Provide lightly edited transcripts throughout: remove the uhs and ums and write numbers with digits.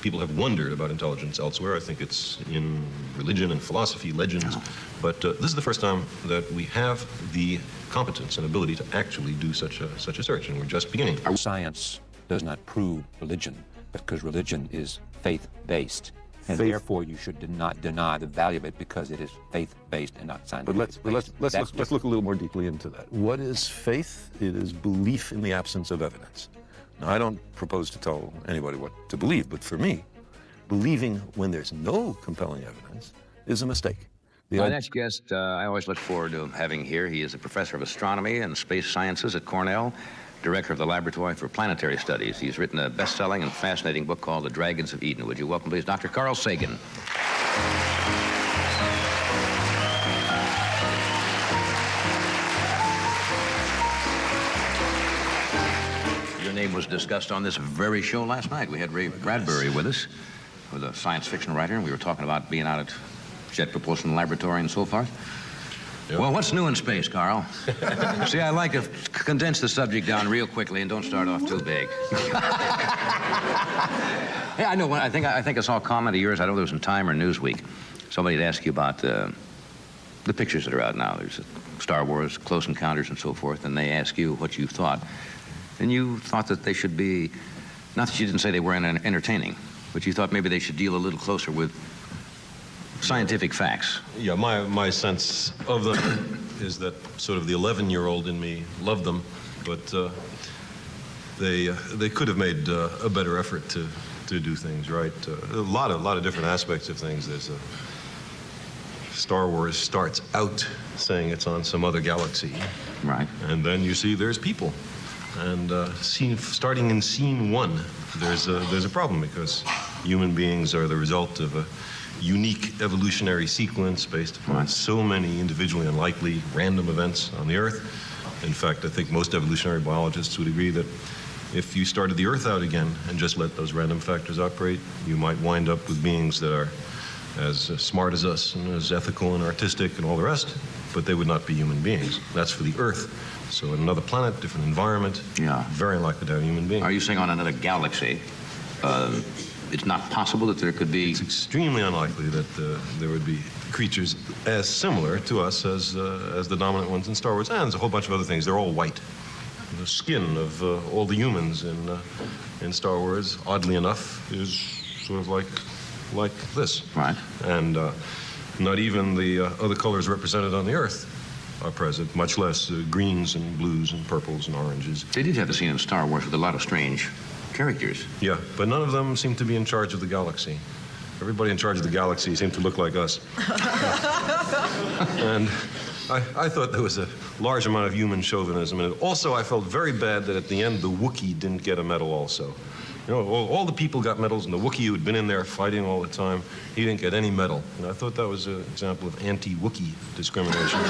people have wondered about intelligence elsewhere. I think it's in religion and philosophy, legends. But this is the first time that we have the competence and ability to actually do such a search, and we're just beginning. Science does not prove religion, because religion is faith-based. And therefore, you should not deny the value of it because it is faith-based and not scientific. But let's look a little more deeply into that. What is faith? It is belief in the absence of evidence. Now, I don't propose to tell anybody what to believe, but for me, believing when there's no compelling evidence is a mistake. My next guest, I always look forward to having here. He is a professor of astronomy and space sciences at Cornell, director of the Laboratory for Planetary Studies. He's written a best-selling and fascinating book called The Dragons of Eden. Would you welcome, please, Dr. Carl Sagan. Your name was discussed on this very show last night. We had Ray Bradbury with us, who's a science fiction writer, and we were talking about being out at Jet Propulsion Laboratory and so forth. Yep. Well, what's new in space, Carl? See, I like to condense the subject down real quickly and don't start off too big. Yeah, I know. I think I saw a comment of yours. I don't know if it was in Time or Newsweek. Somebody had asked you about the pictures that are out now. There's Star Wars, Close Encounters, and so forth, and they ask you what you thought. And you thought that they should be, not that you didn't say they were entertaining, but you thought maybe they should deal a little closer with scientific facts. Yeah, my sense of them is that sort of the 11-year-old in me loved them, but they could have made a better effort to do things right. A lot of different aspects of things. There's Star Wars starts out saying it's on some other galaxy, right? And then you see there's people, and starting in scene 1, there's a problem because human beings are the result of a unique evolutionary sequence based upon so many individually unlikely random events on the Earth. In fact, I think most evolutionary biologists would agree that if you started the Earth out again and just let those random factors operate, you might wind up with beings that are as smart as us and as ethical and artistic and all the rest, but they would not be human beings. That's for the Earth. So in another planet, different environment, very unlikely to have human beings. Are you saying on another galaxy, it's not possible that there could be... It's extremely unlikely that there would be creatures as similar to us as the dominant ones in Star Wars. And there's a whole bunch of other things. They're all white. The skin of all the humans in Star Wars, oddly enough, is sort of like this. Right. And not even the other colors represented on the Earth are present, much less greens and blues and purples and oranges. They did have a scene in Star Wars with a lot of strange characters. Yeah, but none of them seem to be in charge of the galaxy. Everybody in charge of the galaxy seemed to look like us. And I thought there was a large amount of human chauvinism in it. Also, I felt very bad that at the end, the Wookiee didn't get a medal also. You know, all the people got medals, and the Wookiee who had been in there fighting all the time, he didn't get any medal. And I thought that was an example of anti-Wookiee discrimination.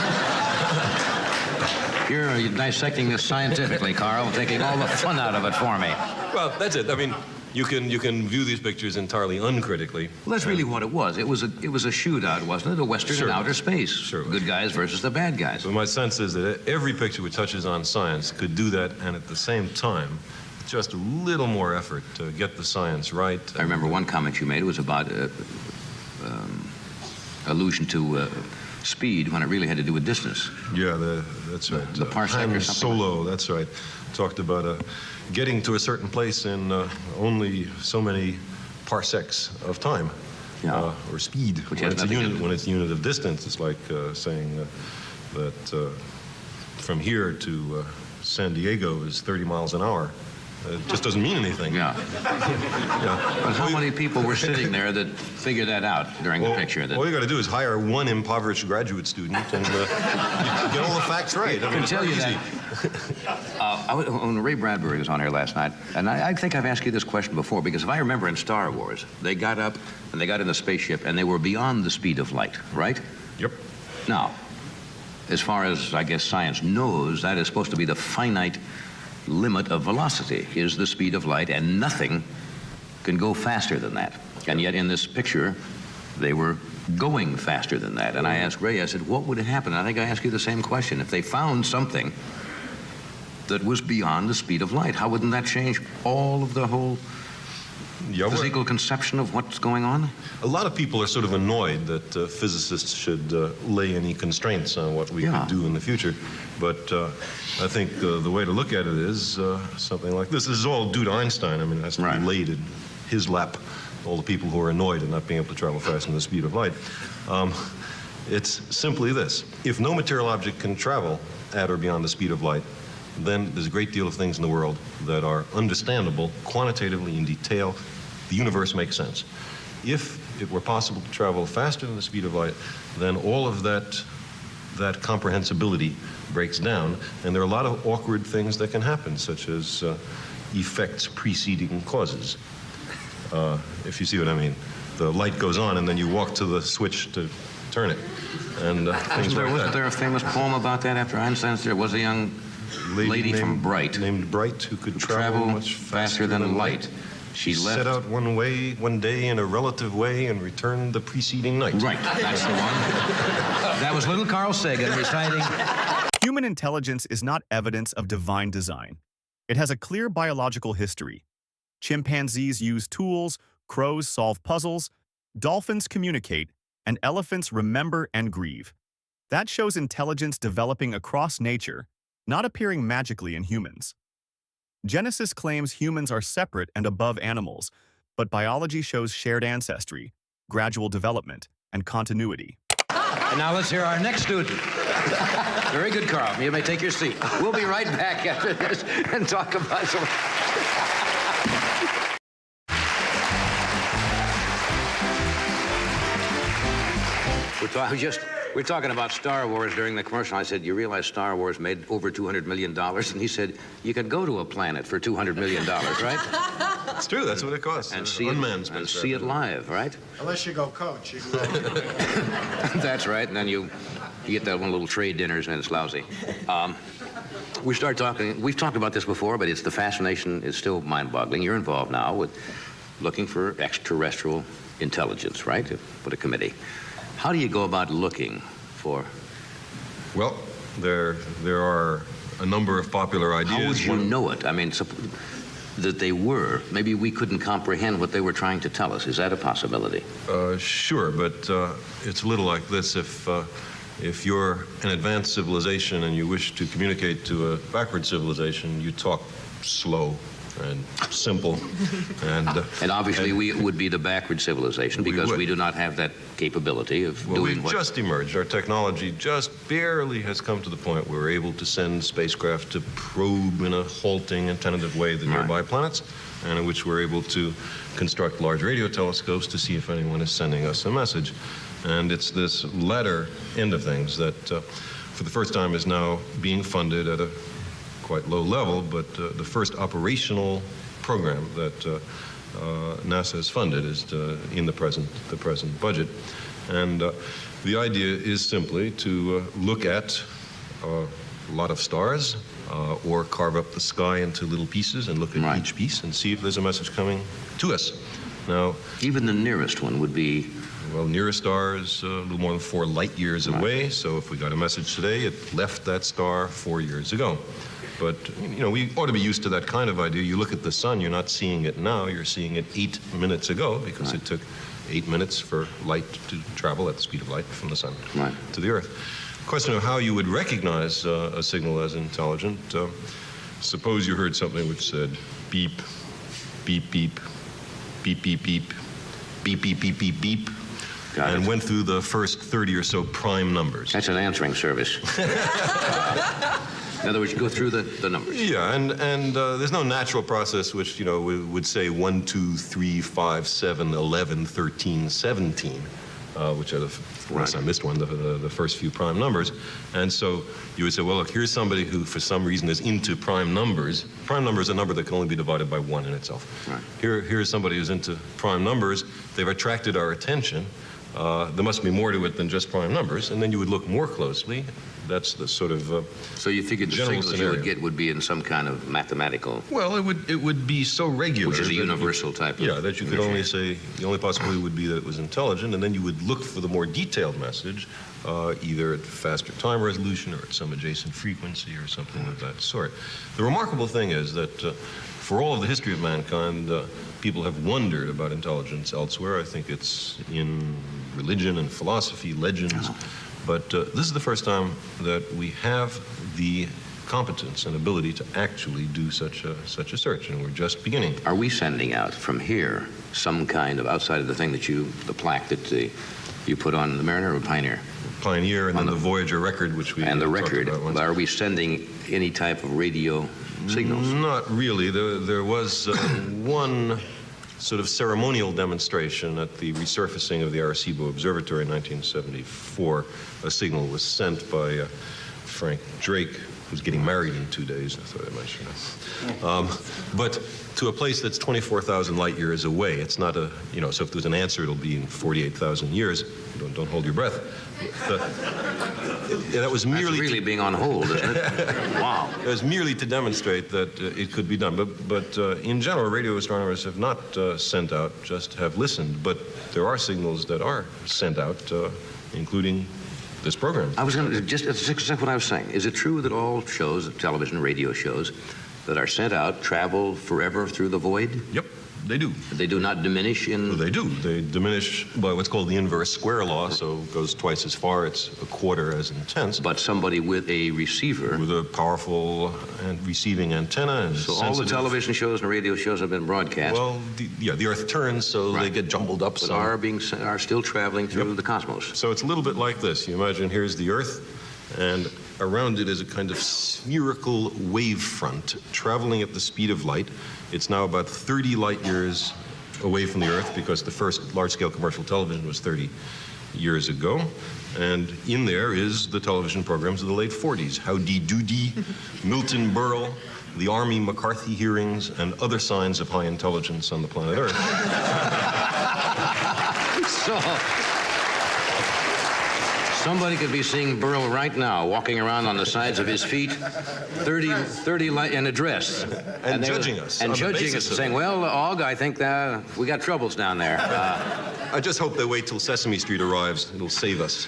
You're dissecting this scientifically, Carl, taking all the fun out of it for me. Well, that's it. I mean, you can view these pictures entirely uncritically. Well, that's really what it was. It was a shootout, wasn't it? A Western in outer space. Sure. Good guys versus the bad guys. But my sense is that every picture which touches on science could do that, and at the same time, just a little more effort to get the science right. I remember one comment you made. It was about allusion to speed when it really had to do with distance. Yeah, that's right. The parsec or something. Solo, that's right. Talked about getting to a certain place in only so many parsecs of time, or speed. When it's a unit of distance, it's like saying that from here to San Diego is 30 miles an hour. It just doesn't mean anything. Yeah. But how many people were sitting there that figured that out during the picture? All you got to do is hire one impoverished graduate student and you get all the facts right. I can tell you that. When Ray Bradbury was on here last night, and I think I've asked you this question before, because if I remember in Star Wars, they got up and they got in the spaceship and they were beyond the speed of light, right? Yep. Now, as far as I guess science knows, that is supposed to be the finite limit of velocity, is the speed of light, and nothing can go faster than that. And yet in this picture, they were going faster than that. And I asked Ray, I said, what would happen? And I think I asked you the same question. If they found something that was beyond the speed of light, how wouldn't that change all of the whole Yeah, physical conception of what's going on? a lot of people are sort of annoyed that physicists should lay any constraints on what we could do in the future. But I think the way to look at it is something like this. This is all due to Einstein. I mean, it has to be laid in his lap, all the people who are annoyed at not being able to travel faster than the speed of light. It's simply this. If no material object can travel at or beyond the speed of light, then there's a great deal of things in the world that are understandable quantitatively in detail. The universe makes sense. If it were possible to travel faster than the speed of light, then all of that comprehensibility breaks down, and there are a lot of awkward things that can happen, such as effects preceding causes. If you see what I mean. The light goes on, and then you walk to the switch to turn it, and things like that. Wasn't there a famous poem about that after Einstein's? There was a young lady from Bright. Named Bright, who could travel much faster than light. She left. Set out one day in a relative way and returned the preceding night. Right, that's the one. That was little Carl Sagan reciting. Human intelligence is not evidence of divine design. It has a clear biological history. Chimpanzees use tools, crows solve puzzles, dolphins communicate, and elephants remember and grieve. That shows intelligence developing across nature, not appearing magically in humans. Genesis claims humans are separate and above animals, but biology shows shared ancestry, gradual development, and continuity. And now let's hear our next student. Very good, Carl. You may take your seat. We'll be right back after this and talk about some... We're talking about Star Wars during the commercial. I said, you realize Star Wars made over $200 million? And he said, you could go to a planet for $200 million, right? It's true, that's what it costs. And see it live, right? Unless you go coach. You can go That's right, and then you get that one little trade dinners and it's lousy. We've talked about this before, but the fascination is still mind-boggling. You're involved now with looking for extraterrestrial intelligence, right? With a committee. How do you go about looking for? Well, there are a number of popular ideas. How would you know it? I mean, that they were. Maybe we couldn't comprehend what they were trying to tell us. Is that a possibility? Sure, but it's a little like this. If you're an advanced civilization and you wish to communicate to a backward civilization, you talk slow and simple. And obviously we would be the backward civilization because we do not have that capability of doing what... We've just emerged. Our technology just barely has come to the point where we're able to send spacecraft to probe in a halting and tentative way the nearby planets, and in which we're able to construct large radio telescopes to see if anyone is sending us a message. And it's this latter end of things that, for the first time, is now being funded at a quite low level, but the first operational program that NASA has funded is in the present budget. And the idea is simply to look at a lot of stars or carve up the sky into little pieces and look at each piece and see if there's a message coming to us. Now, even the nearest one would be... Well, nearest star is a little more than 4 light years away, so if we got a message today, it left that star 4 years ago. But, you know, we ought to be used to that kind of idea. You look at the sun, you're not seeing it now, you're seeing it 8 minutes ago, because it took 8 minutes for light to travel at the speed of light from the sun to the Earth. The question of how you would recognize a signal as intelligent, suppose you heard something which said beep, beep, beep, beep, beep, beep, beep, beep, beep, beep, beep, and went through the first 30 or so prime numbers. That's an answering service. In other words, you go through the numbers. Yeah, and there's no natural process which, you know, would say 1, 2, 3, 5, 7, 11, 13, 17, which are unless I missed one, the first few prime numbers. And so you would say, well, look, here's somebody who, for some reason, is into prime numbers. Prime number is a number that can only be divided by 1 in itself. Right. Here's somebody who's into prime numbers. They've attracted our attention. There must be more to it than just prime numbers, and then you would look more closely. That's the sort of so you figured the signals scenario you would get would be in some kind of mathematical... Well, it would be so regular... Which is a universal type of... Yeah, that you could only say, the only possibility would be that it was intelligent, and then you would look for the more detailed message, either at faster time resolution or at some adjacent frequency or something of that sort. The remarkable thing is that for all of the history of mankind, people have wondered about intelligence elsewhere. I think it's in religion and philosophy, legends. But this is the first time that we have the competence and ability to actually do such a search, and we're just beginning. Are we sending out from here some kind of, outside of the thing that the plaque that you put on the Mariner or Pioneer? Pioneer, and then the Voyager record, which we and the talked record. about once. Are we sending any type of radio signals? Not really. There was one sort of ceremonial demonstration at the resurfacing of the Arecibo Observatory in 1974. A signal was sent by Frank Drake, who's getting married in 2 days. I thought I mentioned that. But to a place that's 24,000 light years away. It's not a, so if there's an answer, it'll be in 48,000 years. Don't hold your breath. That was merely... That's really being on hold, isn't it? Wow. It was merely to demonstrate that it could be done. But in general, radio astronomers have not sent out, just have listened. But there are signals that are sent out, including this program. I was going to, just what I was saying. Is it true that all shows, television, radio shows, that are sent out travel forever through the void? Yep, they do. They do not diminish in... Well, they do. They diminish by what's called the inverse square law, so it goes twice as far, it's a quarter as intense. But somebody with a receiver... With a powerful and receiving antenna and so all the television shows and radio shows have been broadcast. Well, the Earth turns, so they get jumbled up. But are still traveling through the cosmos. So it's a little bit like this. You imagine here's the Earth, and around it is a kind of spherical wave front traveling at the speed of light. It's now about 30 light years away from the Earth because the first large-scale commercial television was 30 years ago. And in there is the television programs of the late 40s. Howdy Doody, Milton Berle, the Army McCarthy hearings, and other signs of high intelligence on the planet Earth. So... somebody could be seeing Burl right now, walking around on the sides of his feet, 30 light in a dress. And judging us. And judging us and saying, well, Aug, I think we got troubles down there. I just hope they wait till Sesame Street arrives. It'll save us.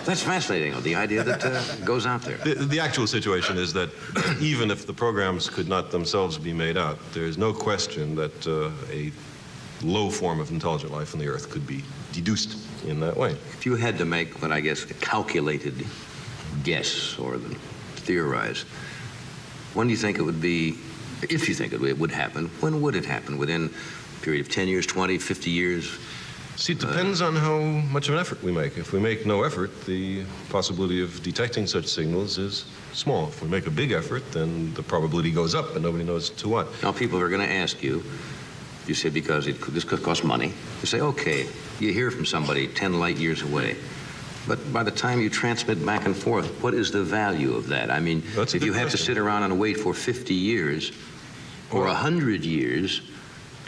That's fascinating, the idea that goes out there. The actual situation is that even if the programs could not themselves be made out, there's no question that a low form of intelligent life on the Earth could be deduced in that way. If you had to make what I guess a calculated guess or theorize, when do you think it would be, if you think it would happen, when would it happen? Within a period of 10 years, 20, 50 years? See, it depends on how much of an effort we make. If we make no effort, the possibility of detecting such signals is small. If we make a big effort, then the probability goes up and nobody knows to what. Now, people are going to ask you, you say because this could cost money. You say, okay, you hear from somebody 10 light years away. But by the time you transmit back and forth, what is the value of that? I mean, if you have to sit around and wait for 50 years or 100 years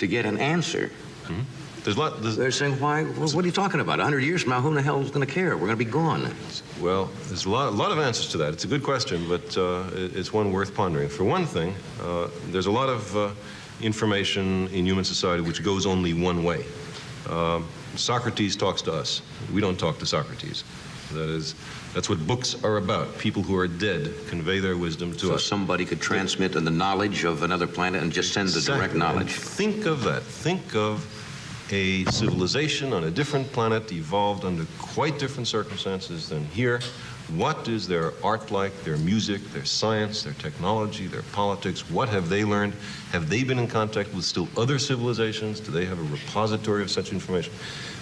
to get an answer, they're saying, why? What are you talking about? 100 years from now, who in the hell is going to care? We're going to be gone. Well, there's a lot of answers to that. It's a good question, but it's one worth pondering. For one thing, there's a lot of information in human society which goes only one way. Socrates talks to us. We don't talk to Socrates. That's what books are about. People who are dead convey their wisdom to us. So somebody could transmit the knowledge of another planet and just send the direct knowledge. And think of that. Think of a civilization on a different planet evolved under quite different circumstances than here. What is their art like, their music, their science, their technology, their politics? What have they learned? Have they been in contact with still other civilizations? Do they have a repository of such information?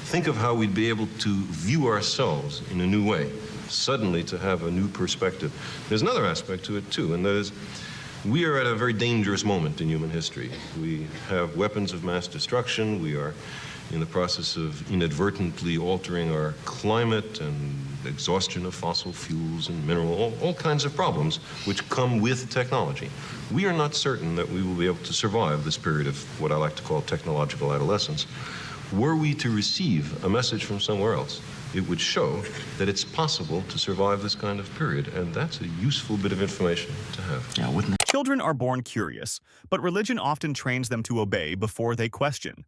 Think of how we'd be able to view ourselves in a new way, suddenly to have a new perspective. There's another aspect to it, too, and that is we are at a very dangerous moment in human history. We have weapons of mass destruction. We are in the process of inadvertently altering our climate and exhaustion of fossil fuels and mineral, all kinds of problems which come with technology. We are not certain that we will be able to survive this period of what I like to call technological adolescence. Were we to receive a message from somewhere else, it would show that it's possible to survive this kind of period, and that's a useful bit of information to have. Yeah, wouldn't it? Children are born curious, but religion often trains them to obey before they question.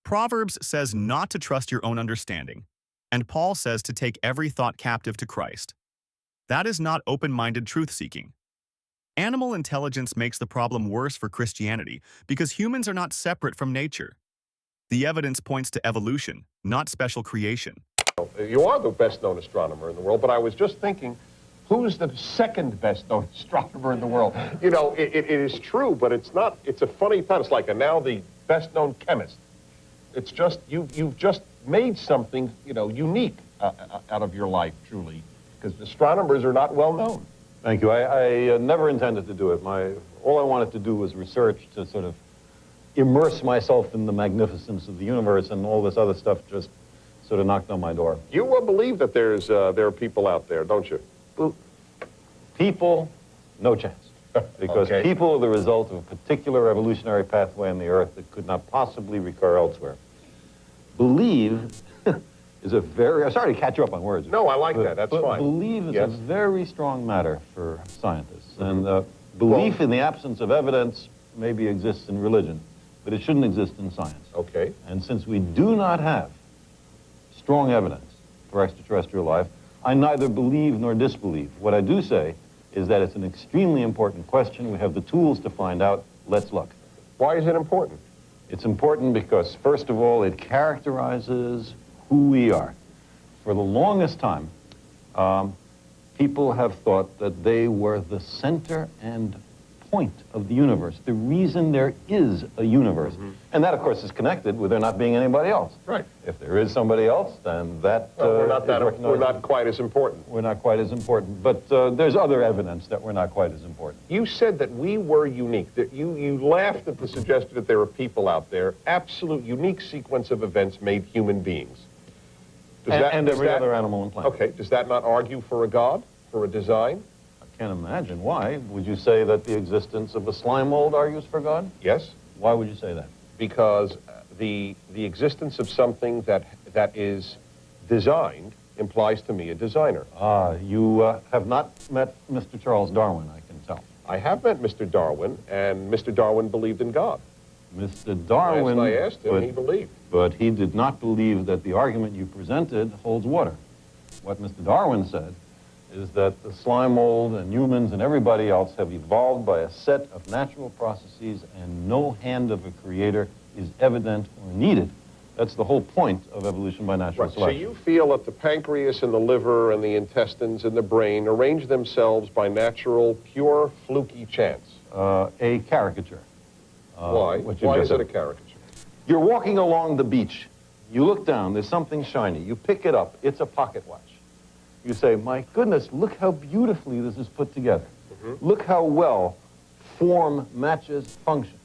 Proverbs says not to trust your own understanding, and Paul says to take every thought captive to Christ. That is not open-minded truth-seeking. Animal intelligence makes the problem worse for Christianity because humans are not separate from nature. The evidence points to evolution, not special creation. You are the best-known astronomer in the world, but I was just thinking, who's the second best-known astronomer in the world? You know, it is true, but it's not. It's a funny thought. It's like now the best-known chemist. It's just you've just made something, you know, unique out of your life, truly, because astronomers are not well known. Thank you. I never intended to do it. All I wanted to do was research to sort of immerse myself in the magnificence of the universe, and all this other stuff just sort of knocked on my door. You believe that there are people out there, don't you? People, no chance. Because Okay. people are the result of a particular evolutionary pathway on the Earth that could not possibly recur elsewhere. Believe is a very, I'm sorry to catch you up on words. No, I like that. That's but fine. Believe is Yes. a very strong matter for scientists. And belief in the absence of evidence maybe exists in religion, but it shouldn't exist in science. Okay. And since we do not have strong evidence for extraterrestrial life, I neither believe nor disbelieve. What I do say is that it's an extremely important question. We have the tools to find out. Let's look. Why is it important? It's important because, first of all, it characterizes who we are. For the longest time, people have thought that they were the center and point of the universe, the reason there is a universe. And that, of course, is connected with there not being anybody else. Right. If there is somebody else, then that We're is not recognized. quite as important. We're not quite as important. But there's other evidence that we're not quite as important. You said that we were unique, that you laughed at the suggestion that there are people out there. Absolute unique sequence of events made human beings. And every other animal on the planet. Okay, does that not argue for a God, for a design? I can't imagine. Why? Would you say that the existence of a slime mold argues for God? Yes, Why would you say that? because the existence of something that is designed implies to me a designer. You have not met Mr. Charles Darwin, I can tell. I have met Mr. Darwin, and Mr. Darwin believed in God. Mr. Darwin... Last I asked him, he believed. But he did not believe that the argument you presented holds water. What Mr. Darwin said is that the slime mold and humans and everybody else have evolved by a set of natural processes, and no hand of a creator is evident or needed. That's the whole point of evolution by natural Right. So selection. you feel that the pancreas and the liver and the intestines and the brain arrange themselves by natural, pure, fluky chance. A caricature. Why? what you Why just is it said. a caricature? You're walking along the beach. You look down, there's something shiny. You pick it up. It's a pocket watch. You say, my goodness, look how beautifully this is put together. Look how well form matches function.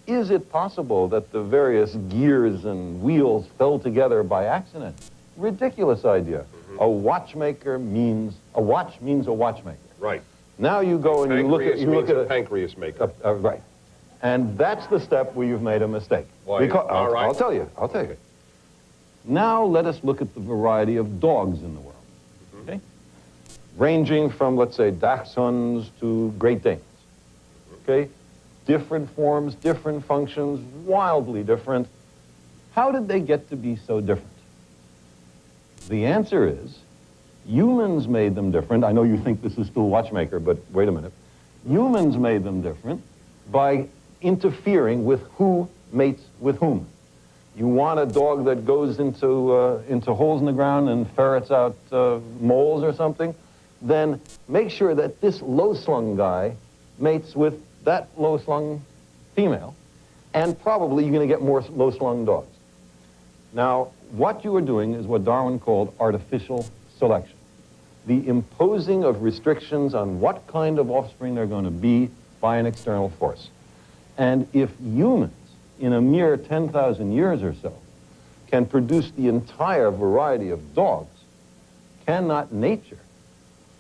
Is it possible that the various gears and wheels fell together by accident? Ridiculous idea. A watchmaker means a watchmaker. Right. Now you go and you look at a pancreas maker. right. And that's the step where you've made a mistake. Why? All right. I'll tell you. Now let us look at the variety of dogs in the world. Okay? Ranging from, let's say, Dachshunds to Great Danes. Okay? Different forms, different functions, wildly different. How did they get to be so different? The answer is, humans made them different. I know you think this is still watchmaker, but wait a minute. Humans made them different by interfering with who mates with whom. You want a dog that goes into holes in the ground and ferrets out moles or something, then make sure that this low-slung guy mates with that low-slung female, and probably you're going to get more low-slung dogs. Now, what you are doing is what Darwin called artificial selection. The imposing of restrictions on what kind of offspring they're going to be by an external force. And if humans, in a mere 10,000 years or so, can produce the entire variety of dogs, cannot nature,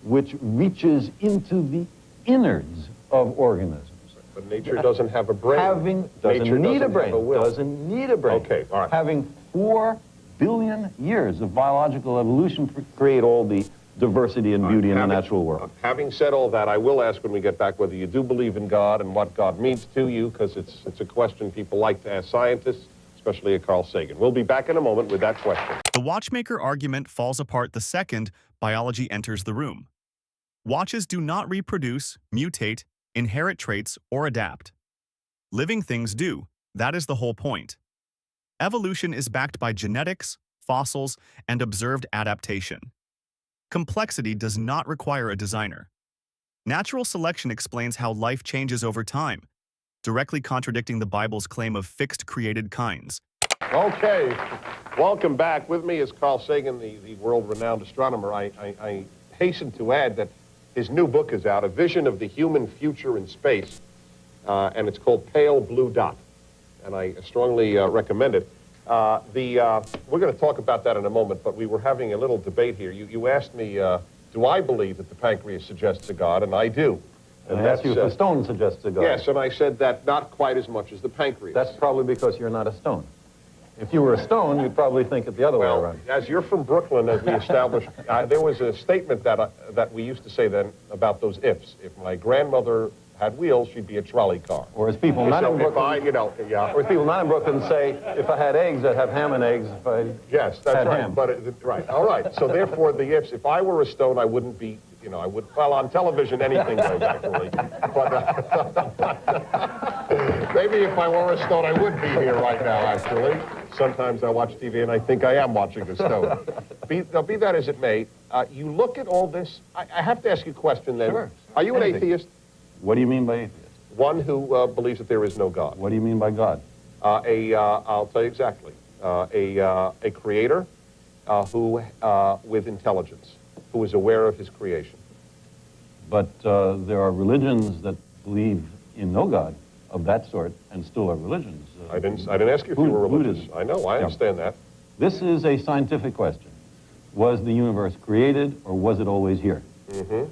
which reaches into the innards of organisms, But nature doesn't have a brain. doesn't need a have brain. a will. Doesn't need a brain. Okay, all right. Having 4 billion years of biological evolution create all the diversity and beauty in the natural world. Having said all that, I will ask when we get back whether you do believe in God and what God means to you, because it's a question people like to ask scientists, especially a Carl Sagan. We'll be back in a moment with that question. The watchmaker argument falls apart the second biology enters the room. Watches do not reproduce, mutate, inherit traits, or adapt. Living things do. That is the whole point. Evolution is backed by genetics, fossils, and observed adaptation. Complexity does not require a designer. Natural selection explains how life changes over time, directly contradicting the Bible's claim of fixed created kinds. Okay, welcome back. With me is Carl Sagan, the world-renowned astronomer. I hasten to add that his new book is out, A Vision of the Human Future in Space, and it's called Pale Blue Dot, and I strongly recommend it. We're going to talk about that in a moment, but we were having a little debate here. You asked me, do I believe that the pancreas suggests a god, and I do. And I asked you if the stone suggests a god. Yes, and I said that not quite as much as the pancreas. That's probably because you're not a stone. If you were a stone, you'd probably think it the other way around. As you're from Brooklyn, as we established, there was a statement that we used to say then about those ifs. If my grandmother had wheels, she'd be a trolley car. Or as people not in Brooklyn, or as people not in Brooklyn say, if I had eggs, I'd have ham and eggs. If I yes, that's had right. ham. But right, all right. So therefore, the ifs. If I were a stone, I wouldn't be. I would. Well, on television, anything goes actually. But maybe if I were a stone, I would be here right now. Actually, sometimes I watch TV and I think I am watching a stone. Be that as it may, you look at all this. I have to ask you a question. Then, Sure. Are you an atheist? What do you mean by atheist? One who believes that there is no God. What do you mean by God? I'll tell you exactly. A creator who, with intelligence, who is aware of his creation. But there are religions that believe in no God of that sort and still are religions. I didn't ask you if you were religious. Buddhism. I know, I understand that. This is a scientific question. Was the universe created or was it always here? Mm-hmm.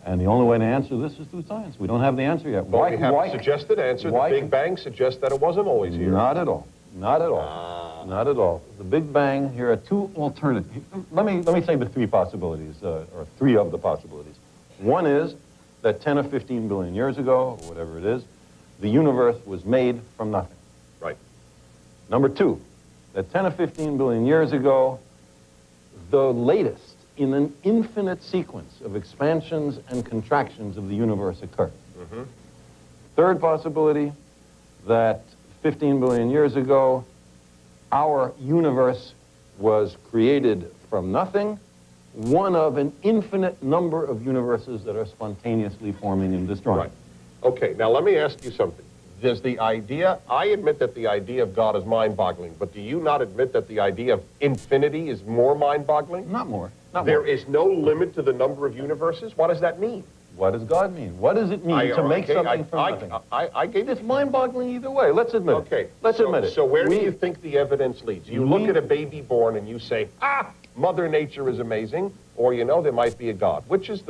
And the only way to answer this is through science. We don't have the answer yet. Well, we have a suggested answer. The Big Bang suggests that it wasn't always here. Not at all. Not at all. Not at all. The Big Bang, here are two alternatives. Let me say the three possibilities, or three of the possibilities. One is that 10 or 15 billion years ago, or whatever it is, the universe was made from nothing. Right. Number two, that 10 or 15 billion years ago, the latest in an infinite sequence of expansions and contractions of the universe occurred. Mm-hmm. Third possibility, that 15 billion years ago, our universe was created from nothing, one of an infinite number of universes that are spontaneously forming and destroying. Right. Okay, now let me ask you something. Does the idea, I admit that the idea of God is mind-boggling, but do you not admit that the idea of infinity is more mind-boggling? Not more. There is no limit to the number of universes? What does that mean? What does God mean? What does it mean to make something from nothing? I gave It's mind-boggling either way. Let's admit it. Okay. Let's admit it. So where do you think the evidence leads? You look at a baby born and you say, Mother Nature is amazing, or there might be a God. Which is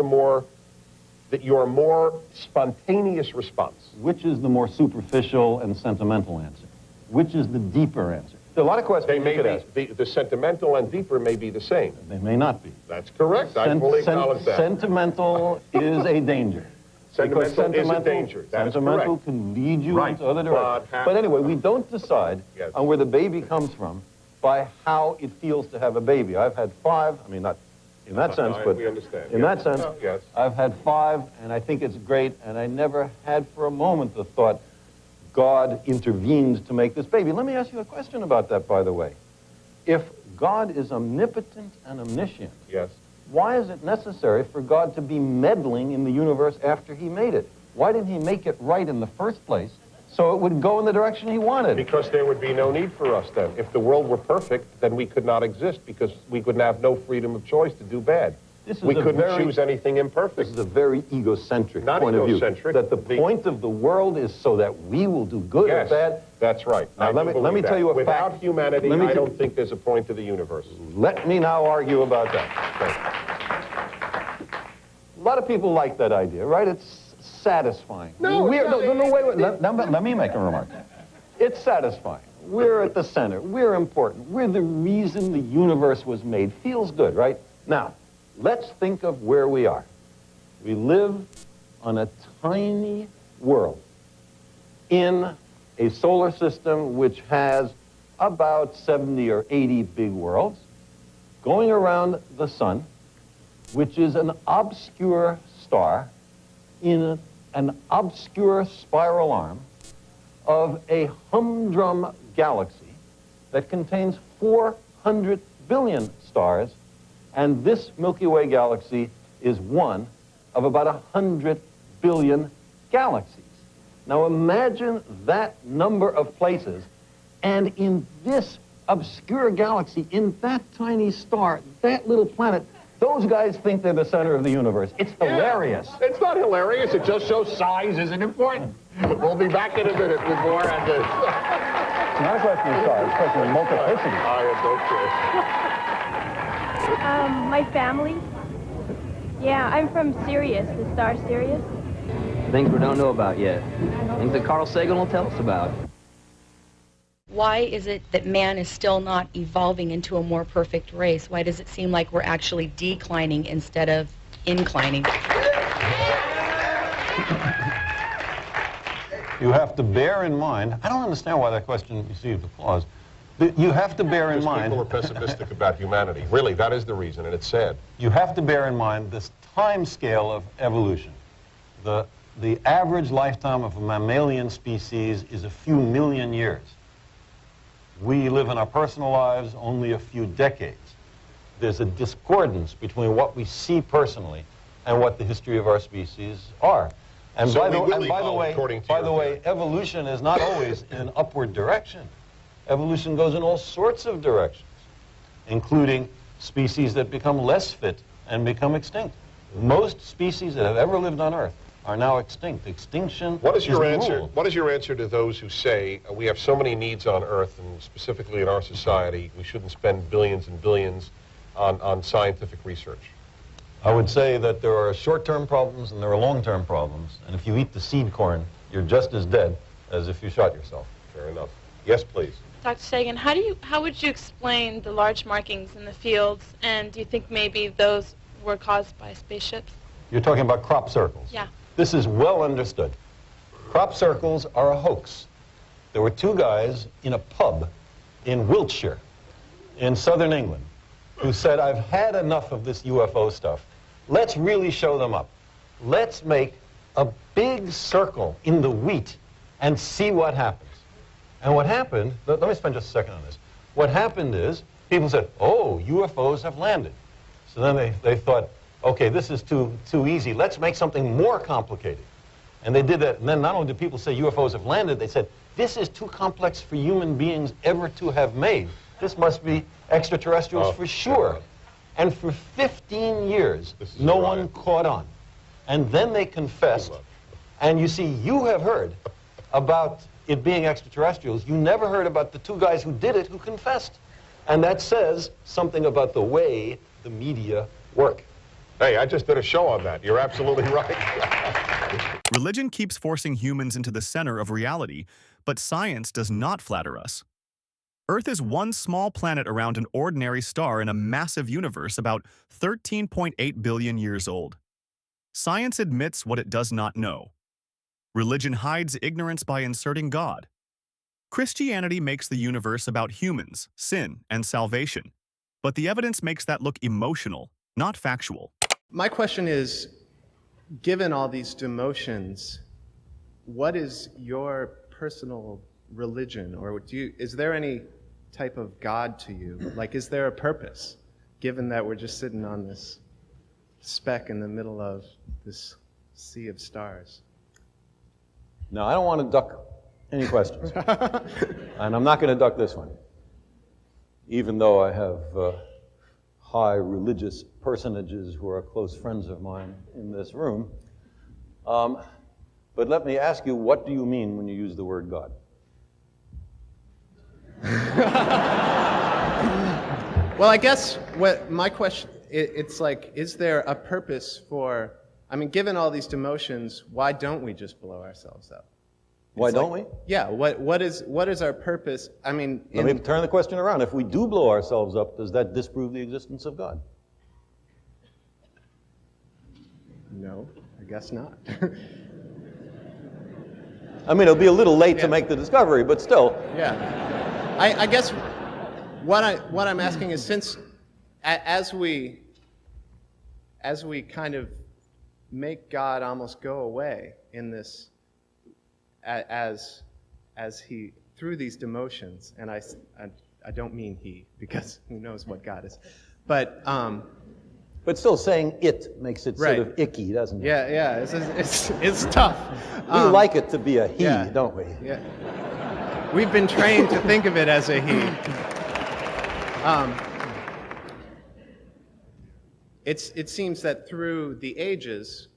your more spontaneous response? Which is the more superficial and sentimental answer? Which is the deeper answer? There are a lot of questions you could ask. The sentimental and deeper may be the same. They may not be. That's correct. I fully acknowledge that. Sentimental is a danger. Sentimental is a danger. That is sentimental correct. can lead you into other directions. But But anyway, we don't decide Yes. on where the baby comes from by how it feels to have a baby. I've had 5, I mean, not in that sense, but we understand. in that sense, Yes. I've had 5, and I think it's great, and I never had for a moment the thought, God intervened to make this baby. Let me ask you a question about that, by the way. If God is omnipotent and omniscient, Yes. why is it necessary for God to be meddling in the universe after he made it? Why didn't he make it right in the first place so it would go in the direction he wanted? Because there would be no need for us then. If the world were perfect, then we could not exist because we could have no freedom of choice to do bad. We couldn't choose anything imperfect. This is a very egocentric Not point egocentric. of view. That the point of the world is so that we will do good or Yes, bad. that's right. Now, let me believe tell you a Without fact. humanity, Let me I don't think there's a point to the universe. Let me now argue about that. A lot of people like that idea, right? It's satisfying. No, wait. it's not. Let me make a remark. It's satisfying. We're at the center. We're important. We're the reason the universe was made. Feels good, right? Now, let's think of where we are. We live on a tiny world in a solar system which has about 70 or 80 big worlds going around the sun, which is an obscure star in an obscure spiral arm of a humdrum galaxy that contains 400 billion stars, and this Milky Way galaxy is one of about 100 billion galaxies. Now imagine that number of places, and in this obscure galaxy, in that tiny star, that little planet, those guys think they're the center of the universe. It's hilarious. Yeah, it's not hilarious. It just shows size isn't important. We'll be back in a minute with more on this. It's not a question of size, it's a question of multiplicity. My family. Yeah, I'm from Sirius, the star Sirius. Things we don't know about yet. Things that Carl Sagan will tell us about. Why is it that man is still not evolving into a more perfect race? Why does it seem like we're actually declining instead of inclining? You have to bear in mind, I don't understand why that question received applause. You have to bear in mind... People are pessimistic about humanity. Really, that is the reason, and it's sad. You have to bear in mind this time scale of evolution. The average lifetime of a mammalian species is a few million years. We live in our personal lives only a few decades. There's a discordance between what we see personally and what the history of our species are. And So by we will the evolve way, according to your theory. evolution is not always in an upward direction. Evolution goes in all sorts of directions, including species that become less fit and become extinct. Most species that have ever lived on Earth are now extinct. Extinction What is your the answer? rule. What is your answer to those who say we have so many needs on Earth, and specifically in our society, we shouldn't spend billions and billions on scientific research? I would say that there are short-term problems and there are long-term problems. And if you eat the seed corn, you're just as dead as if you shot yourself. Fair enough. Yes, please. Dr. Sagan, how would you explain the large markings in the fields, and do you think maybe those were caused by spaceships? You're talking about crop circles. Yeah. This is well understood. Crop circles are a hoax. There were two guys in a pub in Wiltshire, in southern England, who said, I've had enough of this UFO stuff. Let's really show them up. Let's make a big circle in the wheat and see what happens. And what happened, let me spend just a second on this. What happened is, people said, oh, UFOs have landed. So then they thought, okay, this is too easy. Let's make something more complicated. And they did that. And then not only did people say UFOs have landed, they said, this is too complex for human beings ever to have made. This must be extraterrestrials for sure. God. And for 15 years, no one caught on. And then they confessed. And you see, you have heard about it being extraterrestrials. You never heard about the two guys who did it who confessed. And that says something about the way the media work. Hey, I just did a show on that. You're absolutely right. Religion keeps forcing humans into the center of reality, but science does not flatter us. Earth is one small planet around an ordinary star in a massive universe about 13.8 billion years old. Science admits what it does not know. Religion hides ignorance by inserting God. Christianity makes the universe about humans, sin, and salvation, but the evidence makes that look emotional, not factual. My question is, given all these demotions, what is your personal religion, or is there any type of God to you? Like, is there a purpose, given that we're just sitting on this speck in the middle of this sea of stars? Now, I don't want to duck any questions. And I'm not going to duck this one, even though I have high religious personages who are close friends of mine in this room. But let me ask you, what do you mean when you use the word God? Well, I guess what my question, it's like, is there a purpose for, I mean, given all these demotions, why don't we just blow ourselves up? Why don't we? Yeah, what is our purpose? I mean, Let me turn the question around. If we do blow ourselves up, does that disprove the existence of God? No, I guess not. I mean, it'll be a little late to make the discovery, but still. Yeah. I guess what I'm asking is, since as we kind of make God almost go away in this as he, through these demotions, and I don't mean he, because who knows what God is, but still saying it makes it sort of icky, doesn't it? Yeah, it's tough. We like it to be a he, don't we? Yeah. We've been trained to think of it as a he. It seems that through the ages,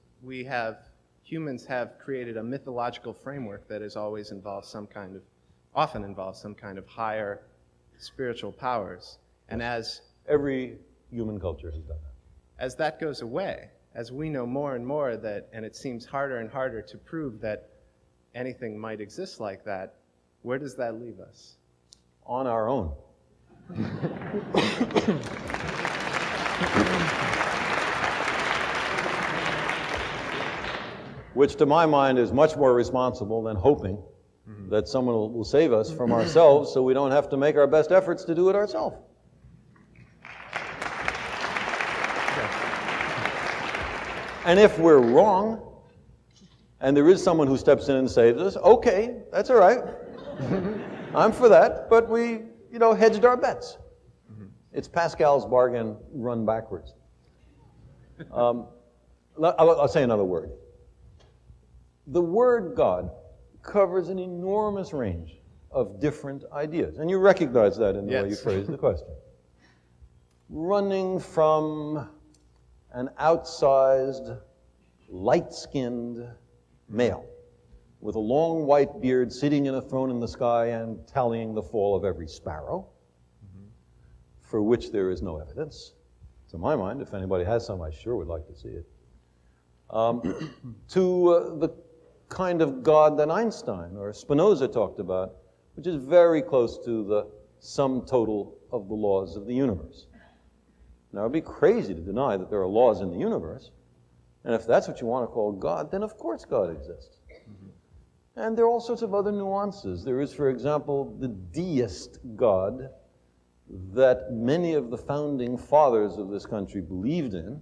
humans have created a mythological framework that has often involved some kind of higher spiritual powers. And as every human culture has done that. As that goes away, as we know more and more and it seems harder and harder to prove that anything might exist like that, where does that leave us? On our own. Which to my mind is much more responsible than hoping that someone will save us from ourselves so we don't have to make our best efforts to do it ourselves. And if we're wrong, and there is someone who steps in and saves us, okay, that's all right. I'm for that, but we, hedged our bets. It's Pascal's bargain run backwards. I'll say another word. The word God covers an enormous range of different ideas, and you recognize that in the way you phrase the question. Running from an outsized, light-skinned male with a long white beard sitting in a throne in the sky and tallying the fall of every sparrow, for which there is no evidence. To my mind, if anybody has some, I sure would like to see it. To the kind of God that Einstein or Spinoza talked about, which is very close to the sum total of the laws of the universe. Now, it would be crazy to deny that there are laws in the universe, and if that's what you want to call God, then of course God exists. And there are all sorts of other nuances. There is, for example, the deist God that many of the founding fathers of this country believed in,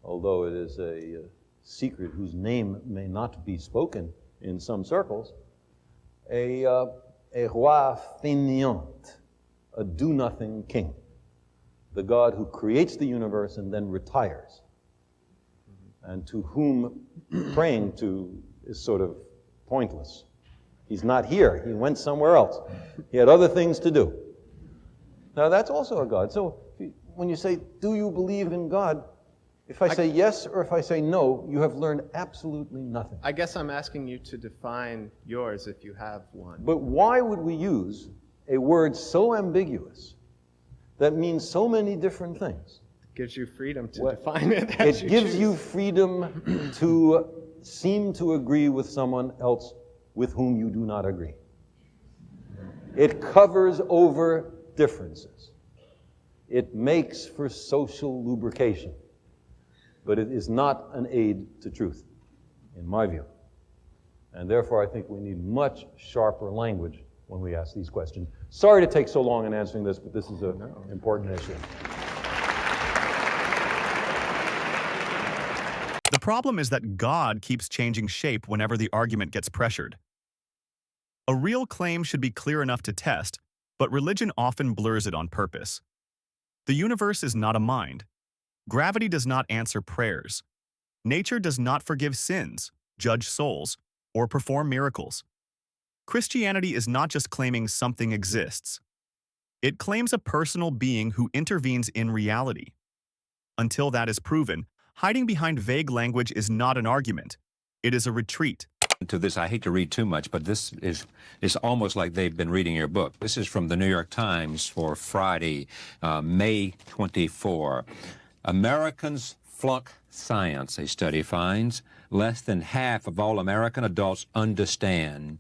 although it is a secret whose name may not be spoken in some circles, a roi fainéant, a do-nothing king, the God who creates the universe and then retires, and to whom praying to is sort of pointless. He's not here. He went somewhere else. He had other things to do. Now, that's also a God. So when you say, do you believe in God? If I say yes or if I say no, you have learned absolutely nothing. I guess I'm asking you to define yours if you have one. But why would we use a word so ambiguous that means so many different things? It gives you freedom to define it as you choose. It gives you freedom to seem to agree with someone else with whom you do not agree. It covers over differences. It makes for social lubrication. But it is not an aid to truth, in my view. And therefore, I think we need much sharper language when we ask these questions. Sorry to take so long in answering this, but this is an important issue. The problem is that God keeps changing shape whenever the argument gets pressured. A real claim should be clear enough to test, but religion often blurs it on purpose. The universe is not a mind. Gravity does not answer prayers. Nature does not forgive sins, judge souls, or perform miracles. Christianity is not just claiming something exists. It claims a personal being who intervenes in reality. Until that is proven, hiding behind vague language is not an argument. It is a retreat. To this, I hate to read too much, but this is almost like they've been reading your book. This is from the New York Times for Friday, May 24. Americans flunk science, a study finds. Less than half of all American adults understand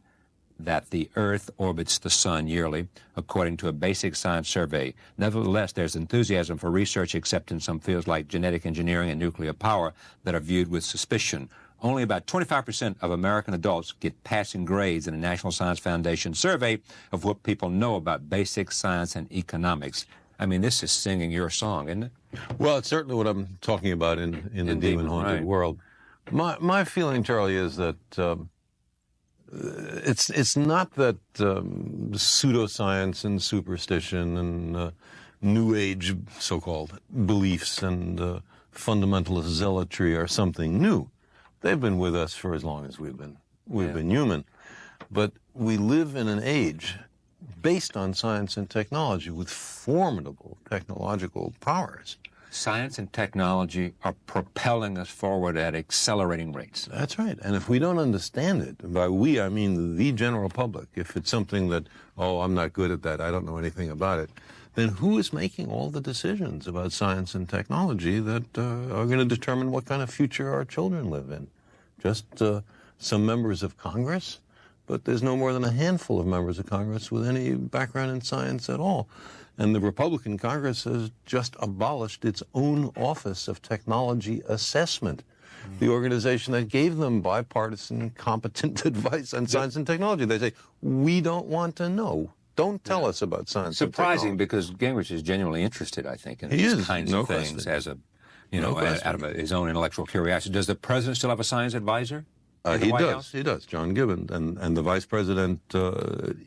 that the Earth orbits the sun yearly, according to a basic science survey. Nevertheless, there's enthusiasm for research, except in some fields like genetic engineering and nuclear power that are viewed with suspicion. Only about 25% of American adults get passing grades in a National Science Foundation survey of what people know about basic science and economics. I mean, this is singing your song, isn't it? Well, it's certainly what I'm talking about in the demon-haunted world. My feeling, Charlie, is that it's not that pseudoscience and superstition and New Age so-called beliefs and fundamentalist zealotry are something new. They've been with us for as long as we've been human. But we live in an age based on science and technology with formidable technological powers. Science and technology are propelling us forward at accelerating rates. That's right. And if we don't understand it, and by we I mean the general public, if it's something that, oh, I'm not good at that, I don't know anything about it, then who is making all the decisions about science and technology that are going to determine what kind of future our children live in? Just some members of Congress? But there's no more than a handful of members of Congress with any background in science at all. And the Republican Congress has just abolished its own Office of Technology Assessment, the organization that gave them bipartisan, competent advice on science and technology. They say, we don't want to know. Don't tell us about science and technology. Surprising, because Gingrich is genuinely interested, I think, in these kinds of things as a, out of his own intellectual curiosity. Does the president still have a science advisor? He does, John Gibbons, and the vice president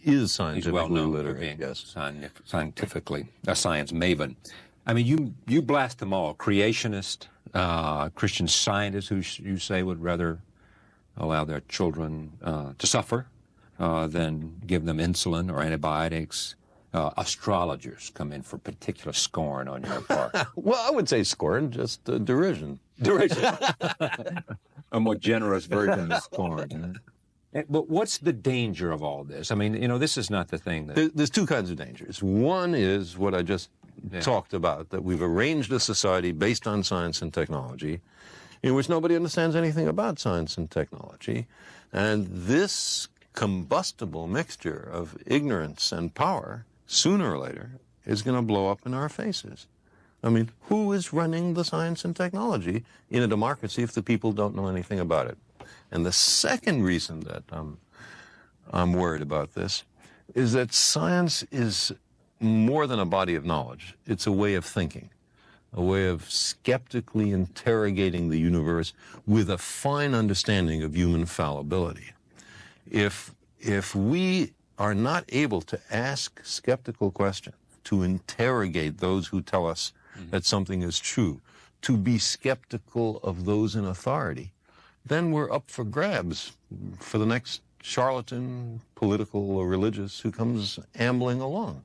is scientifically well known literate. For being yes, scientifically a science maven. I mean, you blast them all: creationist, Christian scientists who you say would rather allow their children to suffer than give them insulin or antibiotics. Astrologers come in for particular scorn on your part. Well, I would say scorn, just derision. Derision. A more generous version of scorn. But what's the danger of all this? I mean, this is not the thing that... There's two kinds of dangers. One is what I just talked about, that we've arranged a society based on science and technology in which nobody understands anything about science and technology. And this combustible mixture of ignorance and power, sooner or later, is going to blow up in our faces. I mean, who is running the science and technology in a democracy if the people don't know anything about it? And the second reason that I'm worried about this is that science is more than a body of knowledge. It's a way of thinking, a way of skeptically interrogating the universe with a fine understanding of human fallibility. If we are not able to ask skeptical questions, to interrogate those who tell us that something is true, to be skeptical of those in authority, then we're up for grabs for the next charlatan, political or religious, who comes ambling along.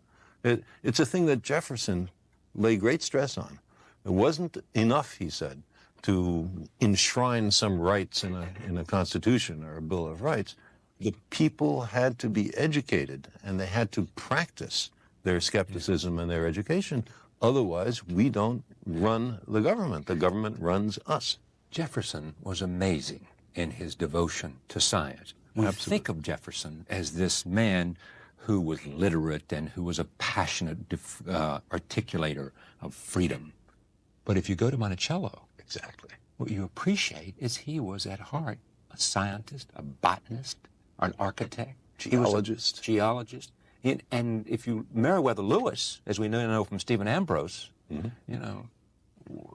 It's a thing that Jefferson lay great stress on. It wasn't enough, he said, to enshrine some rights in a constitution or a Bill of Rights. The people had to be educated, and they had to practice their skepticism and their education. Otherwise, we don't run the government. The government runs us. Jefferson was amazing in his devotion to science. We think of Jefferson as this man who was literate and who was a passionate articulator of freedom. But if you go to Monticello, exactly, what you appreciate is he was at heart a scientist, a botanist, an architect, geologist. And if you Meriwether Lewis, as we know from Stephen Ambrose,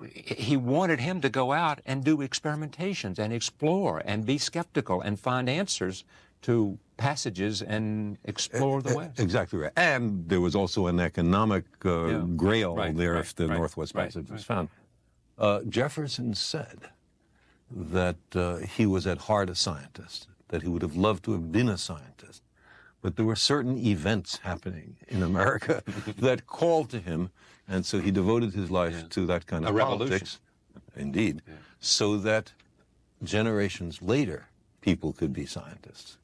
he wanted him to go out and do experimentations and explore and be skeptical and find answers to passages and explore the West. Exactly right. And there was also an economic grail if the Northwest Passage was found. Jefferson said that he was at heart a scientist, that he would have loved to have been a scientist. But there were certain events happening in America that called to him, and so he devoted his life to that kind of politics. Indeed. So that generations later, people could be scientists.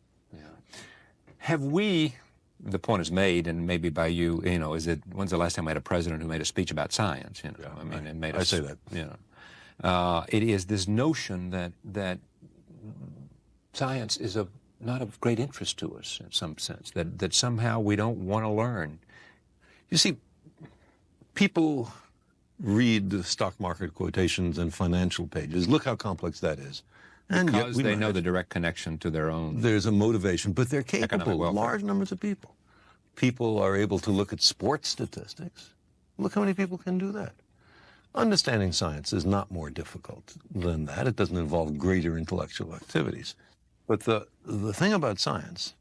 Have we, the point is made, and maybe by you, is it, when's the last time we had a president who made a speech about science? I say that. It is this notion that science is not of great interest to us in some sense, that somehow we don't want to learn. You see, people read the stock market quotations and financial pages. Look how complex that is. And because they know the direct connection to their own. There's a motivation, but they're capable. Large numbers of people. People are able to look at sports statistics. Look how many people can do that. Understanding science is not more difficult than that. It doesn't involve greater intellectual activities. But the thing about science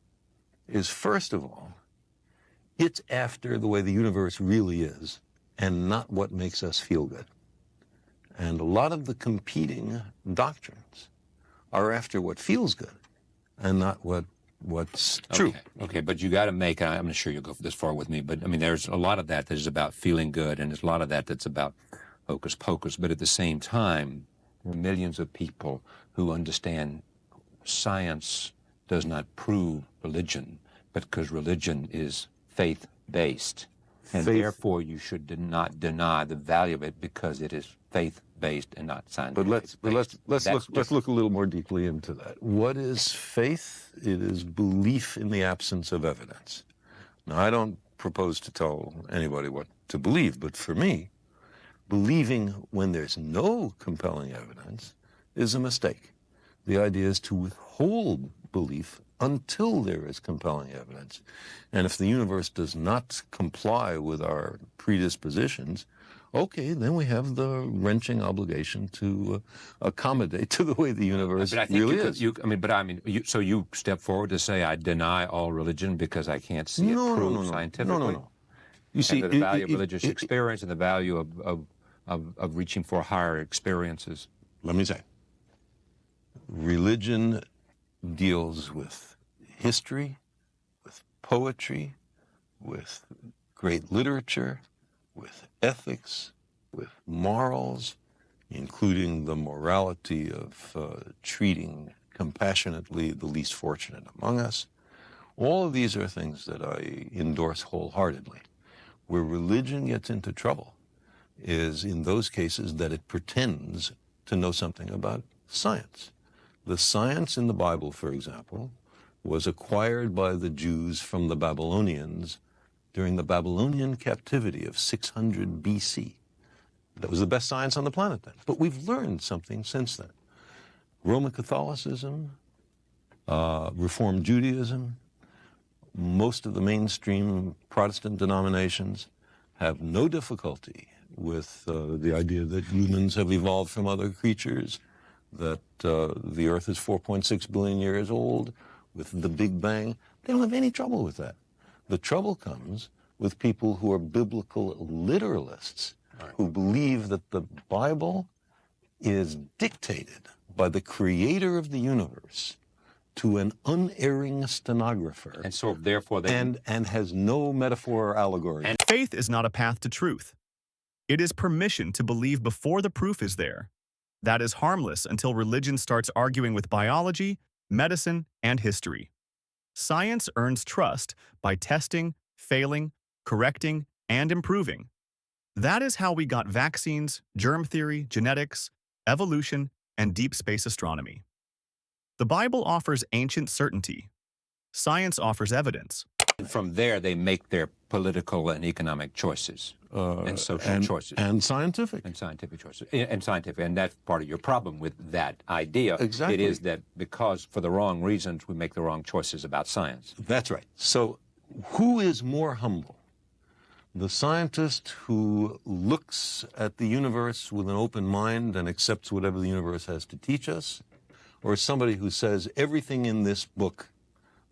is, first of all, it's after the way the universe really is and not what makes us feel good. And a lot of the competing doctrines are after what feels good and not what's true. Okay, but you got to make, I'm not sure you'll go this far with me, but I mean, there's a lot of that is about feeling good, and there's a lot of that that's about hocus pocus, but at the same time, there are millions of people who understand science does not prove religion, but because religion is faith-based, and therefore you should not deny the value of it because it is faith-based and not scientific. But let's look a little more deeply into that. What is faith? It is belief in the absence of evidence. Now, I don't propose to tell anybody what to believe, but for me, believing when there's no compelling evidence is a mistake. The idea is to withhold belief until there is compelling evidence. And if the universe does not comply with our predispositions, okay, then we have the wrenching obligation to accommodate to the way the universe really is. So you step forward to say, I deny all religion because I can't see it proved scientifically? No. You see, the value of religious experience and the value of reaching for higher experiences. Let me say, religion deals with history, with poetry, with great literature, with ethics, with morals, including the morality of treating compassionately the least fortunate among us. All of these are things that I endorse wholeheartedly. Where religion gets into trouble is in those cases that it pretends to know something about science. The science in the Bible, for example, was acquired by the Jews from the Babylonians during the Babylonian captivity of 600 BC. That was the best science on the planet then. But we've learned something since then. Roman Catholicism, Reformed Judaism, most of the mainstream Protestant denominations have no difficulty with the idea that humans have evolved from other creatures, that the Earth is 4.6 billion years old, with the Big Bang. They don't have any trouble with that. The trouble comes with people who are biblical literalists, who believe that the Bible is dictated by the creator of the universe to an unerring stenographer. And so therefore they... And has no metaphor or allegory. And faith is not a path to truth. It is permission to believe before the proof is there. That is harmless until religion starts arguing with biology, medicine, and history. Science earns trust by testing, failing, correcting, and improving. That is how we got vaccines, germ theory, genetics, evolution, and deep space astronomy. The Bible offers ancient certainty. Science offers evidence. And from there, they make their political and economic choices and social choices. And scientific. And scientific choices. And scientific. And that's part of your problem with that idea. Exactly. It is that because for the wrong reasons, we make the wrong choices about science. That's right. So who is more humble? The scientist who looks at the universe with an open mind and accepts whatever the universe has to teach us? Or somebody who says everything in this book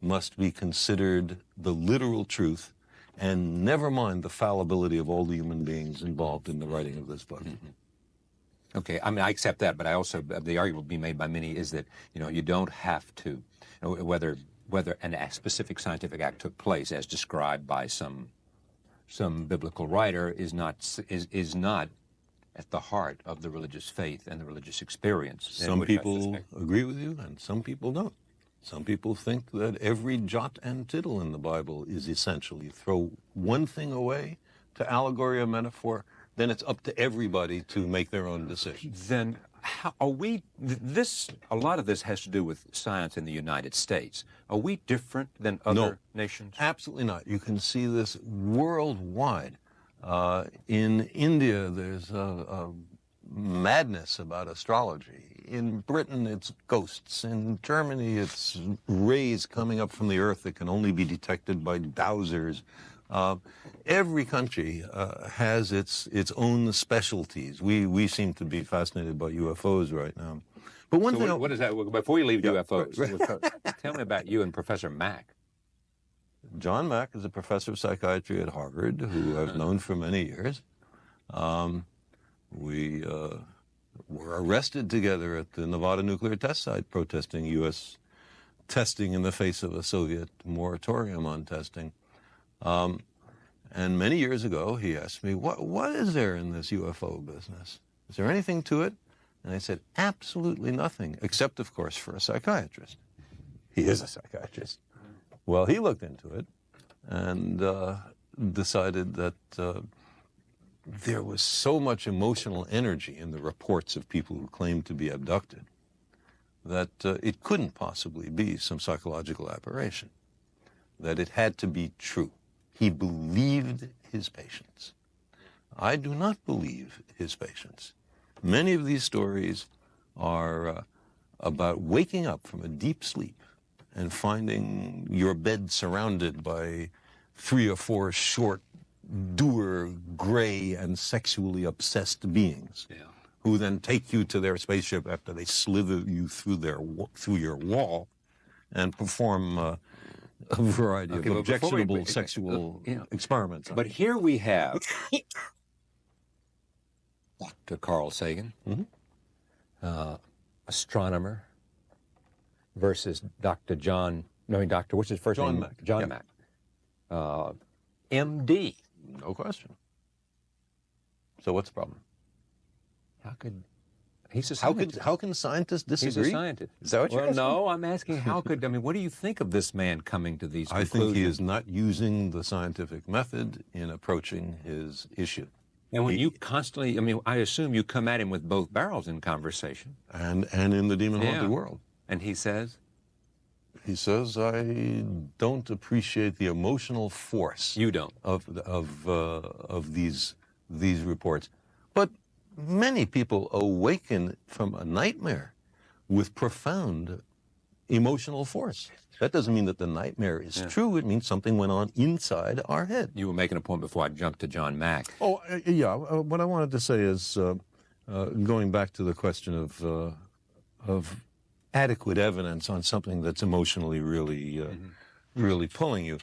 must be considered the literal truth, and never mind the fallibility of all the human beings involved in the writing of this book? Mm-hmm. Okay, I mean, I accept that, but I also, the argument being made by many is that, you don't have to, whether a specific scientific act took place as described by some biblical writer is not at the heart of the religious faith and the religious experience. Some people agree with you, and some people don't. Some people think that every jot and tittle in the Bible is essential. You throw one thing away to allegory or metaphor, then it's up to everybody to make their own decision. Then how are we, a lot of this has to do with science in the United States. Are we different than other nations? Absolutely not. You can see this worldwide. In India, there's a madness about astrology. In Britain, it's ghosts. In Germany, it's rays coming up from the earth that can only be detected by dowsers. Every country has its own specialties. We seem to be fascinated by UFOs right now. But one thing... What is that? Before you leave UFOs, tell me about you and Professor Mack. John Mack is a professor of psychiatry at Harvard, who I've known for many years. We were arrested together at the Nevada nuclear test site protesting U.S. testing in the face of a Soviet moratorium on testing. And many years ago, he asked me, what is there in this UFO business? Is there anything to it? And I said, absolutely nothing, except, of course, for a psychiatrist. He is a psychiatrist. Well, he looked into it and decided that there was so much emotional energy in the reports of people who claimed to be abducted that it couldn't possibly be some psychological aberration, that it had to be true. He believed his patients. I do not believe his patients. Many of these stories are about waking up from a deep sleep and finding your bed surrounded by 3 or 4 short, dour, gray, and sexually obsessed beings, who then take you to their spaceship after they slither you through your wall and perform a variety of objectionable sexual experiments. But here we have Dr. Carl Sagan, astronomer, versus Dr. what's his first name? Mack. John Mack. MD. No question. So what's the problem? He's a scientist. How can scientists disagree? He's a scientist. Is that what you're asking? No, I'm asking what do you think of this man coming to these conclusions? I think he is not using the scientific method in approaching his issue. And when you constantly, I assume you come at him with both barrels in conversation. And in the demon-haunted world. And he says? He says, I don't appreciate the emotional force. You don't. Of these reports. But many people awaken from a nightmare with profound emotional force. That doesn't mean that the nightmare is true. It means something went on inside our head. You were making a point before I jumped to John Mack. What I wanted to say is, going back to the question of adequate evidence on something that's emotionally really pulling you.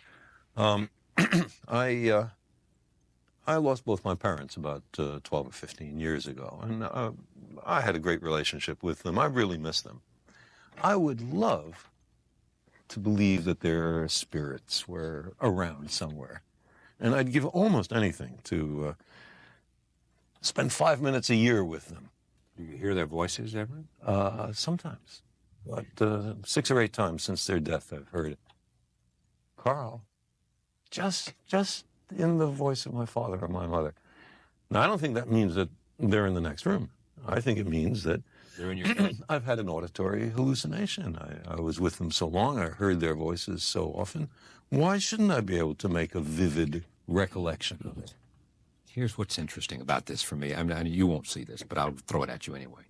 I lost both my parents about 12 or 15 years ago, and I had a great relationship with them. I really miss them. I would love to believe that their spirits were around somewhere, and I'd give almost anything to spend 5 minutes a year with them. Do you hear their voices ever? Sometimes. But 6 or 8 times since their death, I've heard it. Carl, just in the voice of my father or my mother. Now, I don't think that means that they're in the next room. I think it means that they're in your I've had an auditory hallucination. I was with them so long, I heard their voices so often. Why shouldn't I be able to make a vivid recollection of it? Here's what's interesting about this for me. You won't see this, but I'll throw it at you anyway.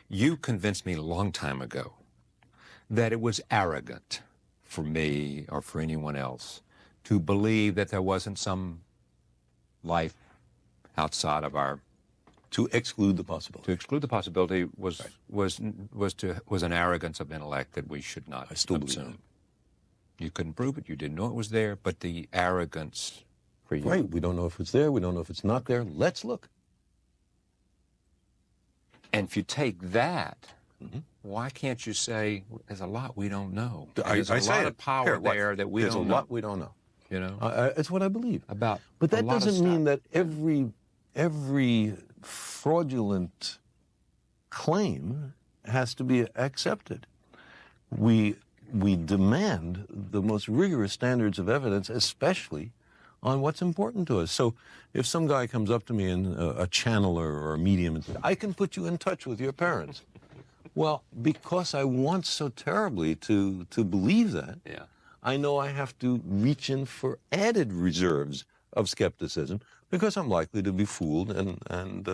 You convinced me a long time ago that it was arrogant for me or for anyone else to believe that there wasn't some life outside of our... To exclude the possibility. To exclude the possibility was an arrogance of intellect that we should not assume. You couldn't prove it. You didn't know it was there, but the arrogance for you... Right. We don't know if it's there. We don't know if it's not there. Let's look. And if you take that... Why can't you say there's a lot we don't know? There's a lot of power there that we don't know. There's a lot we don't know. You know, it's what I believe. But that doesn't mean that every fraudulent claim has to be accepted. We demand the most rigorous standards of evidence, especially on what's important to us. So if some guy comes up to me, and a channeler or a medium, and says, I can put you in touch with your parents. Well, because I want so terribly to believe that, I know I have to reach in for added reserves of skepticism, because I'm likely to be fooled and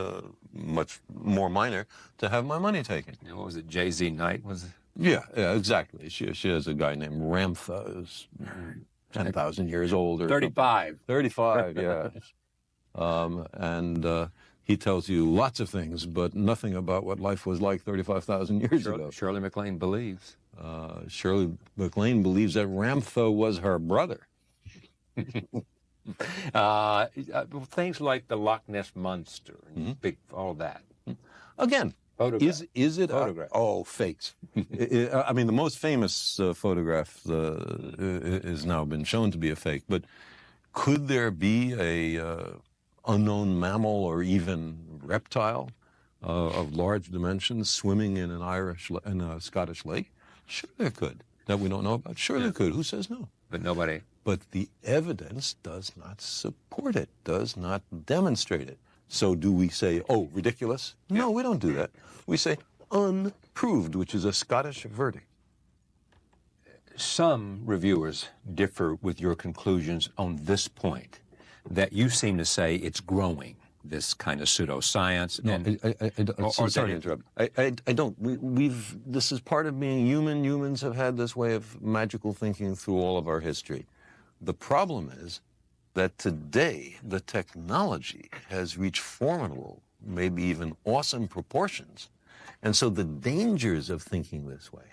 much more minor to have my money taken. You know, what was it, J.Z. Knight? Was it? Yeah, exactly. She has a guy named Ramtha, who's 10,000 years old or 35. 35, yeah. And he tells you lots of things, but nothing about what life was like 35,000 years ago. Shirley MacLaine believes. Shirley MacLaine believes that Ramtha was her brother. Things like the Loch Ness Monster, and big, all that. Again, is it photograph? Fakes. I mean, the most famous photograph is now been shown to be a fake. But could there be a unknown mammal or even reptile of large dimensions swimming in a Scottish lake? Sure, there could. That we don't know about. Sure, there could. Who says no? But nobody. But the evidence does not support it. Does not demonstrate it. So do we say, oh, ridiculous? No, we don't do that. We say unproved, which is a Scottish verdict. Some reviewers differ with your conclusions on this point, that you seem to say it's growing, this kind of pseudoscience. No, sorry to interrupt. I don't. This is part of being human. Humans have had this way of magical thinking through all of our history. The problem is that today the technology has reached formidable, maybe even awesome proportions. And so the dangers of thinking this way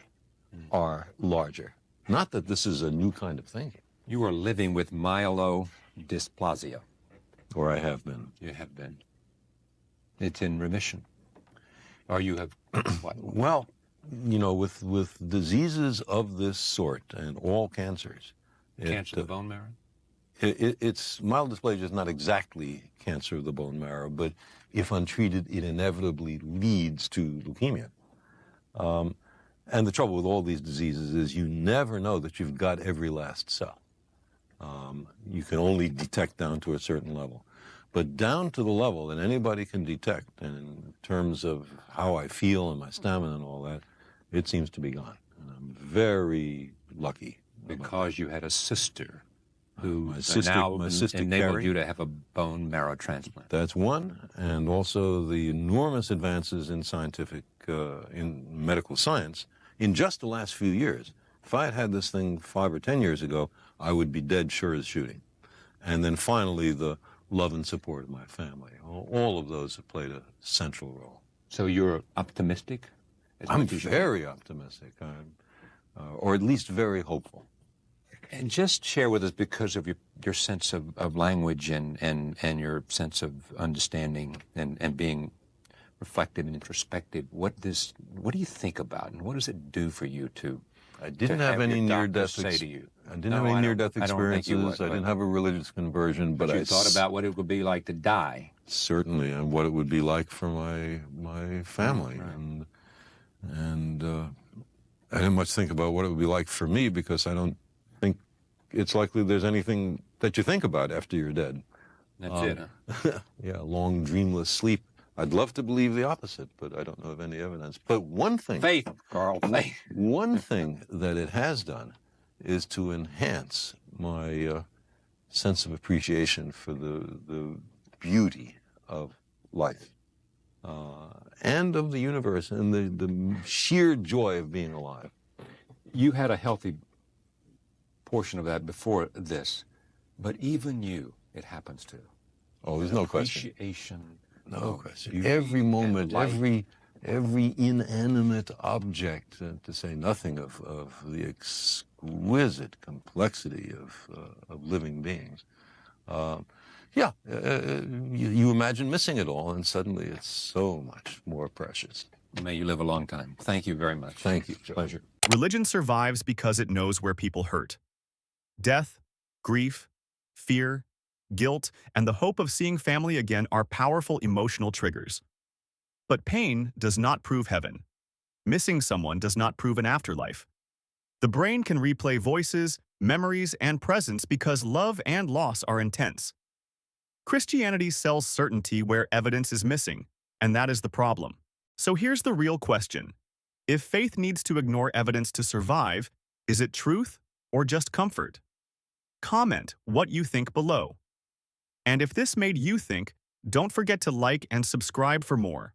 are larger. Not that this is a new kind of thinking. You are living with myelodysplasia. Or I have been. You have been. It's in remission. Or you have what? Well, you know, with diseases of this sort and all cancers. Cancer of the bone marrow? It's myelodysplasia is not exactly cancer of the bone marrow, but if untreated, it inevitably leads to leukemia. And the trouble with all these diseases is you never know that you've got every last cell. You can only detect down to a certain level. But down to the level that anybody can detect, and in terms of how I feel and my stamina and all that, it seems to be gone. And I'm very lucky. Because you had a sister who my sister enabled Carrie, you to have a bone marrow transplant. That's one, and also the enormous advances in in medical science in just the last few years. If I had had this thing 5 or 10 years ago, I would be dead sure as shooting. And then finally, the love and support of my family. All of those have played a central role. So you're optimistic? I'm very optimistic, or at least very hopeful. And just share with us, because of your sense of language and your sense of understanding and being reflective and introspective, what do you think about, and what does it do for you to I didn't have any near-death experiences. I didn't have any near-death experiences. I didn't have a religious conversion, but you thought about what it would be like to die. Certainly, and what it would be like for my family, right. and I didn't much think about what it would be like for me, because I don't think it's likely there's anything that you think about after you're dead. That's it, huh? Yeah, long dreamless sleep. I'd love to believe the opposite, but I don't know of any evidence. But one thing... Faith, Carl, faith. One thing that it has done is to enhance my sense of appreciation for the beauty of life and of the universe and the sheer joy of being alive. You had a healthy portion of that before this, but even you, it happens to. Oh, there's no question. Appreciation. No question. Every moment, every inanimate object, to say nothing of the exquisite complexity of living beings. You imagine missing it all, and suddenly it's so much more precious. May you live a long time. Thank you very much. Thank you. Pleasure. Religion survives because it knows where people hurt. Death, grief, fear, guilt, and the hope of seeing family again are powerful emotional triggers. But pain does not prove heaven. Missing someone does not prove an afterlife. The brain can replay voices, memories, and presence because love and loss are intense. Christianity sells certainty where evidence is missing, and that is the problem. So here's the real question. If faith needs to ignore evidence to survive, is it truth or just comfort? Comment what you think below. And if this made you think, don't forget to like and subscribe for more.